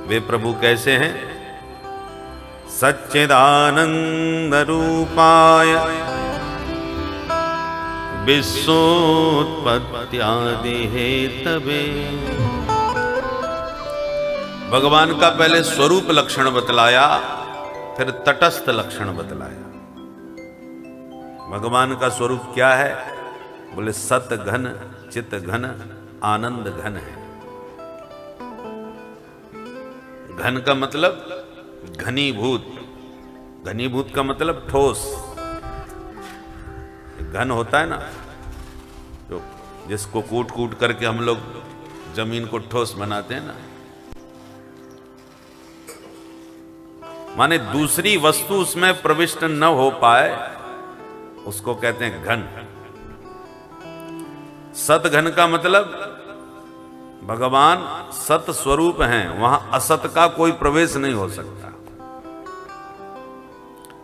वे प्रभु कैसे हैं? सच्चिदानंद रूपाय विश्वोत्पत्त्यादि हेतवे। भगवान का पहले स्वरूप लक्षण बतलाया, फिर तटस्थ लक्षण बतलाया। भगवान का स्वरूप क्या है? बोले सत घन, चित घन, आनंद घन है। घन का मतलब घनीभूत, घनीभूत का मतलब ठोस। घन होता है ना, जो जिसको कूट कूट करके हम लोग जमीन को ठोस बनाते हैं ना, माने दूसरी वस्तु उसमें प्रविष्ट न हो पाए, उसको कहते हैं घन। सत घन का मतलब भगवान सत स्वरूप हैं, वहां असत का कोई प्रवेश नहीं हो सकता।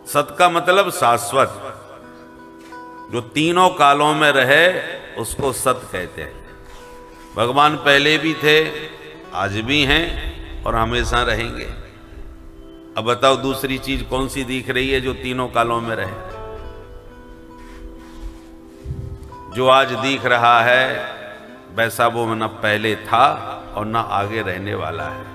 सत का मतलब शाश्वत, जो तीनों कालों में रहे उसको सत कहते हैं। भगवान पहले भी थे, आज भी हैं और हमेशा रहेंगे। अब बताओ दूसरी चीज कौन सी दिख रही है जो तीनों कालों में रहे? जो आज दिख रहा है वैसा वो न पहले था और न आगे रहने वाला है।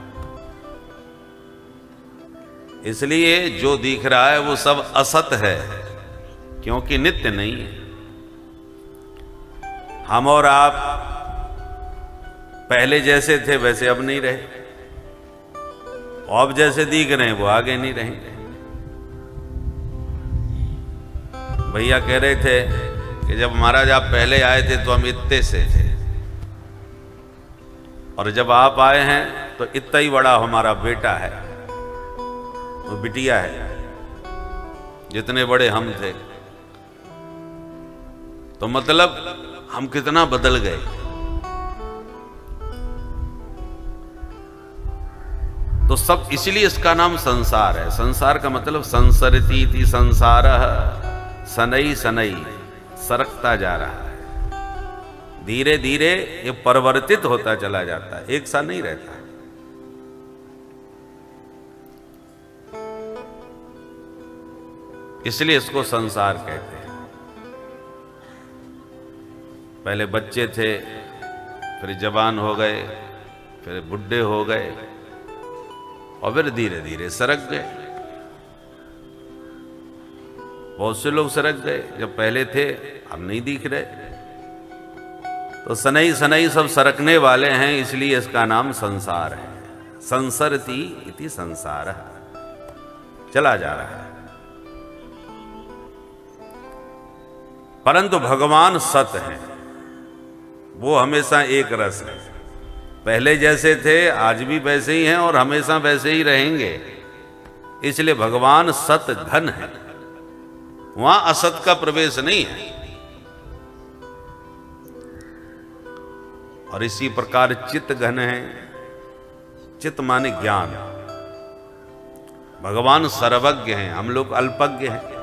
इसलिए जो दिख रहा है वो सब असत है, क्योंकि नित्य नहीं है। हम और आप पहले जैसे थे वैसे अब नहीं रहे, अब जैसे दिख रहे हैं वो आगे नहीं रहेंगे। भैया कह रहे थे कि जब महाराज आप पहले आए थे तो हम इतने से थे, और जब आप आए हैं तो इतना ही बड़ा हमारा बेटा है, वो बिटिया है, जितने बड़े हम थे। तो मतलब हम कितना बदल गए। तो सब इसलिए इसका नाम संसार है। संसार का मतलब संसरती थी, संसार सनई सनई, सरकता जा रहा है। धीरे धीरे ये परिवर्तित होता चला जाता है, एक सा नहीं रहता। इसलिए इसको संसार कहते हैं। पहले बच्चे थे, फिर जवान हो गए, फिर बुढ़े हो गए, और फिर धीरे धीरे सरक गए। बहुत से लोग सरक गए, जब पहले थे अब नहीं दिख रहे। तो सनई सनई सब सरकने वाले हैं, इसलिए इसका नाम संसार है। संसरती इति संसार, चला जा रहा है। परंतु भगवान सत हैं, वो हमेशा एक रस है। पहले जैसे थे आज भी वैसे ही हैं और हमेशा वैसे ही रहेंगे। इसलिए भगवान सत घन है, वहां असत का प्रवेश नहीं है। और इसी प्रकार चित घन है। चित माने ज्ञान। भगवान सर्वज्ञ हैं, हम लोग अल्पज्ञ हैं।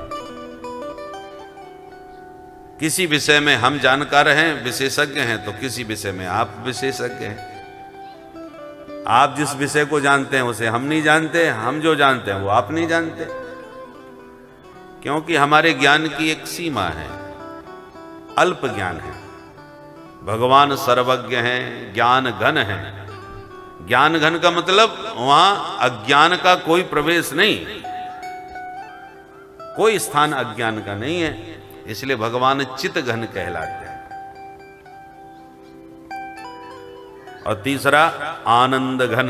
किसी विषय में हम जानकार हैं, विशेषज्ञ हैं, तो किसी विषय में आप विशेषज्ञ हैं। आप जिस विषय को जानते हैं उसे हम नहीं जानते, हम जो जानते हैं वो आप नहीं जानते, क्योंकि हमारे ज्ञान की एक सीमा है, अल्प ज्ञान है। भगवान सर्वज्ञ हैं, ज्ञान घन है। ज्ञान घन का मतलब वहां अज्ञान का कोई प्रवेश नहीं, कोई स्थान अज्ञान का नहीं है। इसलिए भगवान चित घन कहलाते हैं। और तीसरा आनंद घन।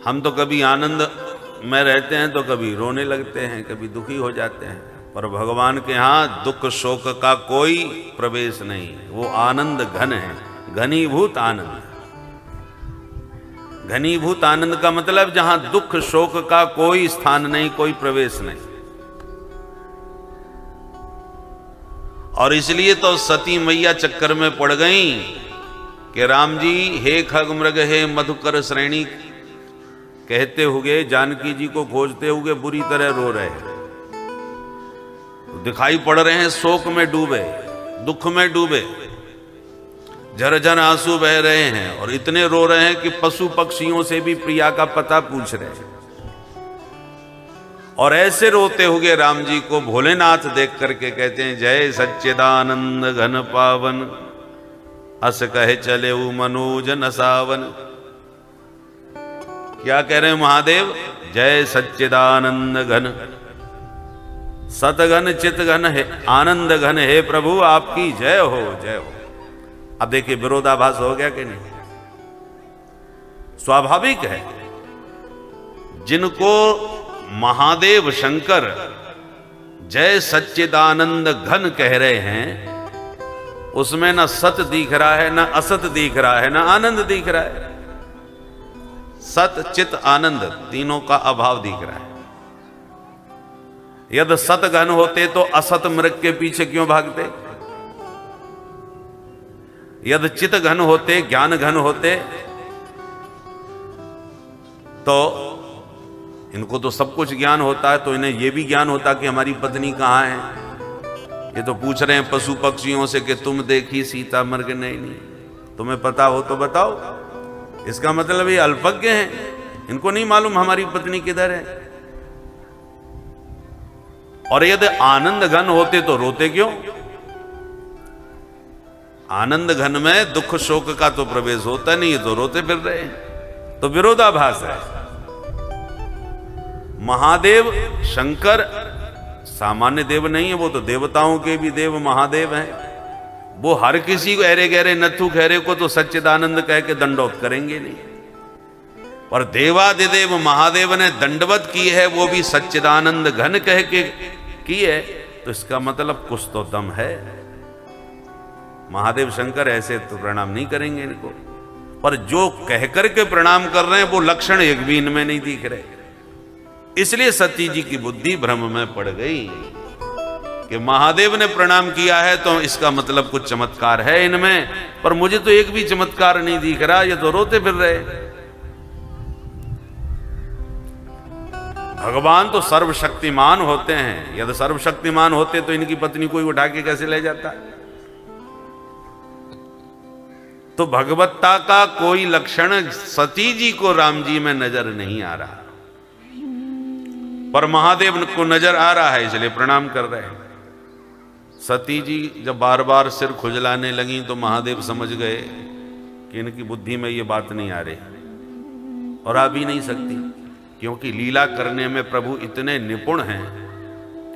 हम तो कभी आनंद में रहते हैं तो कभी रोने लगते हैं, कभी दुखी हो जाते हैं, पर भगवान के यहाँ दुख शोक का कोई प्रवेश नहीं। वो आनंद घन है, घनीभूत आनंद। घनीभूत आनंद का मतलब जहां दुख शोक का कोई स्थान नहीं, कोई प्रवेश नहीं। और इसलिए तो सती मैया चक्कर में पड़ गई कि राम जी हे खग मृग हे मधुकर श्रेणी कहते हुए जानकी जी को खोजते हुए बुरी तरह रो रहे हैं। दिखाई पड़ रहे हैं शोक में डूबे, दुख में डूबे। झरझर आंसू बह रहे हैं और इतने रो रहे हैं कि पशु पक्षियों से भी प्रिया का पता पूछ रहे हैं। और ऐसे रोते हुए राम जी को भोलेनाथ देख करके कहते हैं, जय सच्चिदानंद घन पावन, अस कहे चले मनोज न सावन। क्या कह रहे हैं महादेव? जय सच्चिदानंद घन, सतघन चितघन है, आनंद घन है प्रभु, आपकी जय हो जय हो। अब देखिए विरोधाभास हो गया कि नहीं? स्वाभाविक है, जिनको महादेव शंकर जय सच्चिदानंद घन कह रहे हैं, उसमें ना सत दिख रहा है, ना असत दिख रहा है, ना आनंद दिख रहा है। सत चित आनंद तीनों का अभाव दिख रहा है। यदि सत घन होते तो असत मृग के पीछे क्यों भागते? यदि चित घन होते, ज्ञान घन होते, तो इनको तो सब कुछ ज्ञान होता है, तो इन्हें यह भी ज्ञान होता कि हमारी पत्नी कहां है। ये तो पूछ रहे हैं पशु पक्षियों से कि तुम देखी सीता मर्ग? नहीं, तुम्हें पता हो तो बताओ। इसका मतलब ये अल्पज्ञ हैं, इनको नहीं मालूम हमारी पत्नी किधर है। और यदि आनंद घन होते तो रोते क्यों? आनंद घन में दुख शोक का तो प्रवेश होता नहीं, तो रोते फिर रहे हैं। तो विरोधाभास है। महादेव शंकर सामान्य देव नहीं है, वो तो देवताओं के भी देव महादेव हैं। वो हर किसी को अरे गहरे नथु खैरे को तो सच्चिदानंद कह के दंडवत करेंगे नहीं। और देवादिदेव महादेव ने दंडवत की है, वो भी सच्चिदानंद घन कह के की है, तो इसका मतलब कुछ तो दम है। महादेव शंकर ऐसे तो प्रणाम नहीं करेंगे इनको। पर जो कह करके प्रणाम कर रहे हैं वो लक्षण एक भी इनमें नहीं दिख रहे। इसलिए सती जी की बुद्धि भ्रम में पड़ गई कि महादेव ने प्रणाम किया है तो इसका मतलब कुछ चमत्कार है इनमें, पर मुझे तो एक भी चमत्कार नहीं दिख रहा, ये तो रोते फिर रहे। भगवान तो सर्वशक्तिमान होते हैं, यदि सर्वशक्तिमान होते तो इनकी पत्नी कोई उठा के कैसे ले जाता? तो भगवत्ता का कोई लक्षण सती जी को राम जी में नजर नहीं आ रहा, पर महादेव को नजर आ रहा है, इसलिए प्रणाम कर रहे हैं। सती जी जब बार बार सिर खुजलाने लगी तो महादेव समझ गए कि इनकी बुद्धि में ये बात नहीं आ रही और आ भी नहीं सकती, क्योंकि लीला करने में प्रभु इतने निपुण हैं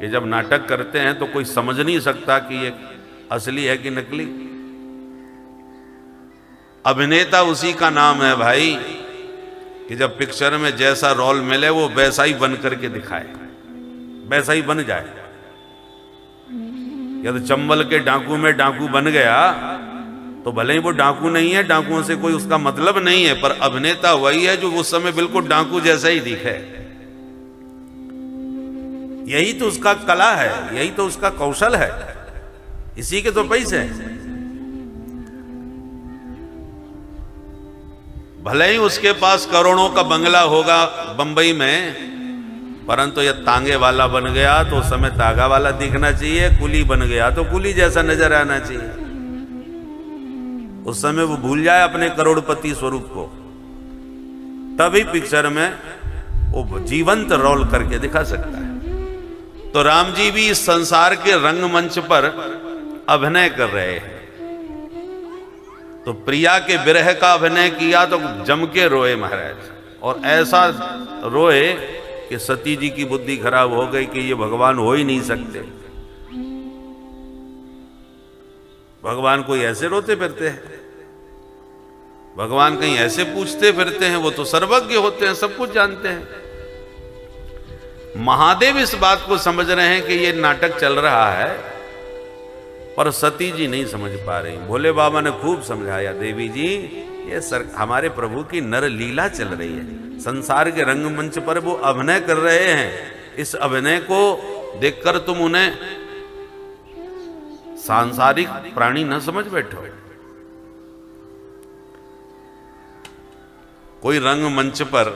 कि जब नाटक करते हैं तो कोई समझ नहीं सकता कि ये असली है कि नकली। अभिनेता उसी का नाम है भाई कि जब पिक्चर में जैसा रोल मिले वो वैसा ही बन करके दिखाए, वैसा ही बन जाए। यदि चंबल के डाकू में डाकू बन गया तो भले ही वो डाकू नहीं है, डाकुओं से कोई उसका मतलब नहीं है, पर अभिनेता वही है जो उस समय बिल्कुल डाकू जैसा ही दिखे। यही तो उसका कला है, यही तो उसका कौशल है, इसी के तो पैसे हैं। भले ही उसके पास करोड़ों का बंगला होगा बंबई में, परंतु यह तांगे वाला बन गया तो उस समय तागा वाला दिखना चाहिए, कुली बन गया तो कुली जैसा नजर आना चाहिए। उस समय वो भूल जाए अपने करोड़पति स्वरूप को, तभी पिक्चर में वो जीवंत रोल करके दिखा सकता है। तो राम जी भी इस संसार के रंगमंच पर अभिनय कर रहे हैं। तो प्रिया के विरह का अभिनय किया तो जम के रोए महाराज, और ऐसा रोए कि सती जी की बुद्धि खराब हो गई कि ये भगवान हो ही नहीं सकते। भगवान कोई ऐसे रोते फिरते हैं? भगवान कहीं ऐसे पूछते फिरते हैं? वो तो सर्वज्ञ होते हैं, सब कुछ जानते हैं। महादेव इस बात को समझ रहे हैं कि ये नाटक चल रहा है, पर सती जी नहीं समझ पा रही। भोले बाबा ने खूब समझाया, देवी जी ये हमारे प्रभु की नर लीला चल रही है, संसार के रंगमंच पर वो अभिनय कर रहे हैं। इस अभिनय को देखकर तुम उन्हें सांसारिक प्राणी न समझ बैठो। कोई रंगमंच पर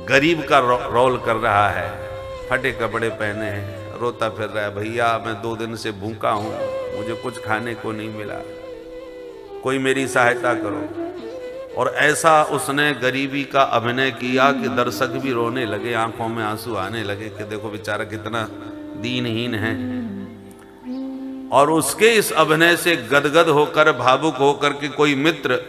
गरीब का रोल कर रहा है, फटे कपड़े पहने हैं, रोता फिर रहा है, भैया मैं 2 दिन से भूखा हूं, मुझे कुछ खाने को नहीं मिला। कोई मेरी सहायता करो। और ऐसा उसने गरीबी का अभिनय किया कि दर्शक भी रोने लगे, आंखों में आंसू आने लगे कि देखो बेचारा कितना दीनहीन है। और उसके इस अभिनय से गदगद होकर, भावुक होकर के कोई मित्र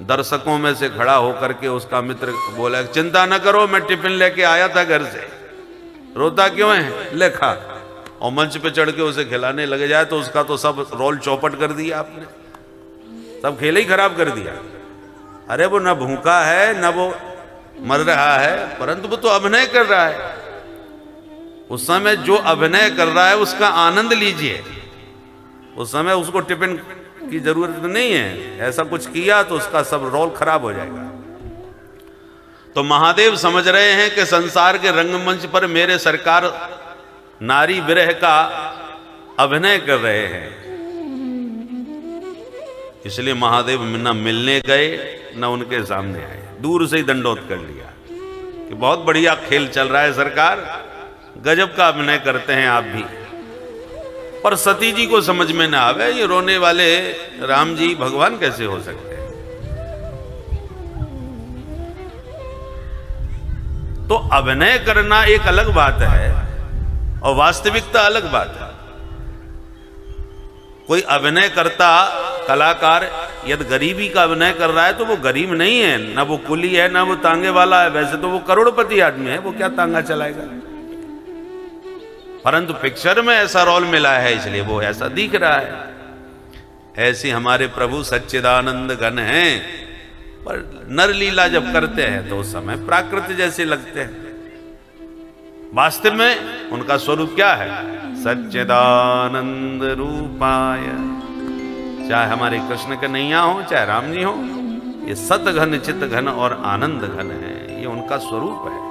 दर्शकों में से खड़ा होकर के उसका मित्र बोला, चिंता न करो, मैं टिफिन लेके आया था घर से, रोता क्यों है, ले खा। और मंच पे चढ़ के उसे खिलाने लगे जाए तो उसका तो सब रोल चौपट कर दिया आपने, सब खेल ही खराब कर दिया। अरे वो न भूखा है न वो मर रहा है, परंतु वो तो अभिनय कर रहा है। उस समय जो अभिनय कर रहा है उसका आनंद लीजिए। उस समय उसको टिफिन की जरूरत नहीं है, ऐसा कुछ किया तो उसका सब रोल खराब हो जाएगा। तो महादेव समझ रहे हैं कि संसार के रंगमंच पर मेरे सरकार नारी विरह का अभिनय कर रहे हैं, इसलिए महादेव न मिलने गए न उनके सामने आए, दूर से ही दंडोत कर लिया कि बहुत बढ़िया खेल चल रहा है सरकार, गजब का अभिनय करते हैं आप भी। पर सती जी को समझ में ना आवे, ये रोने वाले राम जी भगवान कैसे हो सकते हैं। तो अभिनय करना एक अलग बात है और वास्तविकता अलग बात है। कोई अभिनय करता कलाकार यदि गरीबी का अभिनय कर रहा है तो वो गरीब नहीं है, ना वो कुली है ना वो तांगे वाला है, वैसे तो वो करोड़पति आदमी है, वो क्या तांगा चलाएगा। परंतु पिक्चर में ऐसा रोल मिला है इसलिए वो ऐसा दिख रहा है। ऐसे हमारे प्रभु सच्चिदानंद घन हैं, पर नर लीला जब करते हैं तो उस समय प्राकृत जैसे लगते हैं। वास्तव में उनका स्वरूप क्या है, सच्चिदानंद रूपाय। चाहे हमारे कृष्ण कन्हैया हो चाहे राम जी हो, ये सत घन चित घन और आनंद घन है, ये उनका स्वरूप है।